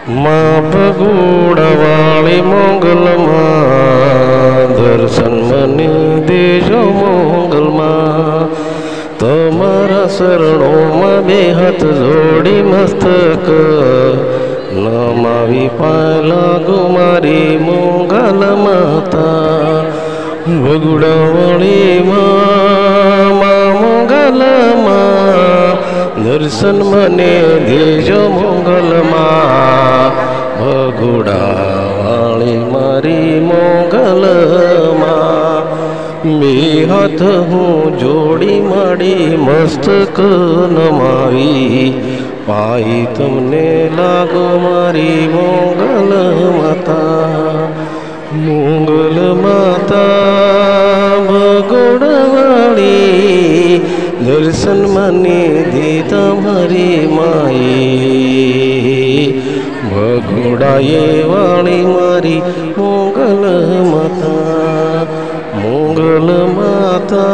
माँ भगोड़वाली मोगल माँ दर्शन मने देजो मोगल माँ तमारा शरणों में बेहद जोड़ी मस्तक नमावी पाय लागो मारी मोगल माता भगोड़वाली माँ मोगल माँ दर्शन मने देजो मोगल माँ भगोड़ावाली मारी मोगल माँ बे हाथ हूँ जोड़ी माड़ी मस्तक नमावी पाई तुमने लागो मारी मोगल माता मोगल माता भगोड़वाली दर्शन मने दी तुम्हारी माई भगोड़ाए वाली मारी मोगल माता मोगल माता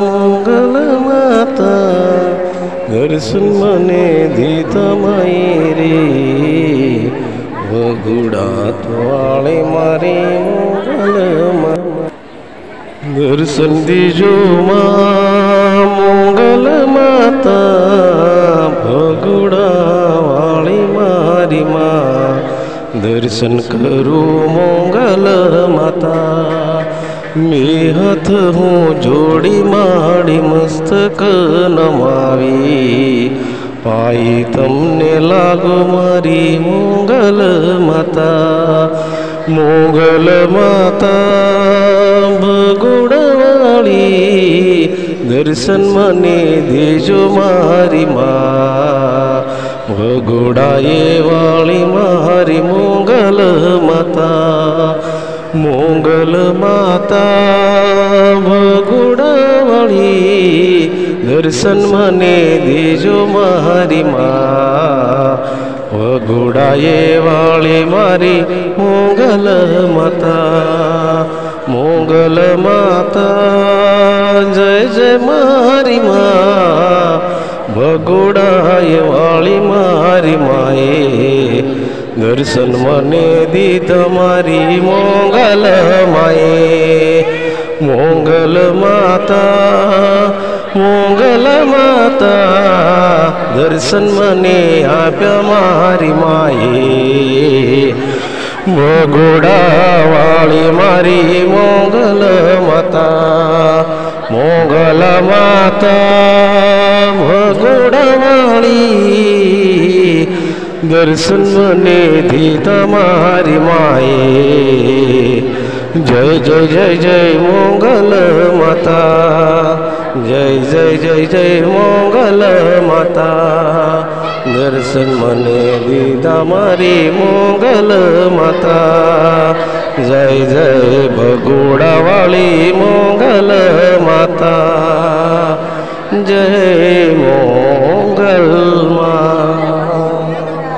मोगल माता दर्शन मने दी तमाई रे भगोड़ा वाली मारी मोगल माता दर्शन दीजो माँ मोगल माता भगोड़ा वाली मारी माँ दर्शन करो मोगल माता मैं हाथ हूँ जोड़ी माड़ी मस्तक नमावी पाई तुमने लागो मारी मोगल माता मोगल माता भगोड़वाली दर्शन मने देजो मारी माँ भगोड़ाए वाली मारी मोगल माता मोगल माता भगोड़वाली दर्शन मने देजो मारी माँ भगोड़ाए वाली मारी मोगल माता मोगल माता जय जय मारी माँ भगोड़ाए वाली मारी माए दर्शन मने दी तुम्हारी मोगल माए मोगल माता मोगल माता दर्शन मने आप्या मारी माए भगोड़ा वाली मारी मोगल माता मोगल माता भगोड़ा वाली दर्शन मने दी तमारी माए जय जय जय जय मोगल माता जय जय जय जय मोगल माता दर्शन मने दी तमारी मोगल माता जय जय भगोड़ा वाली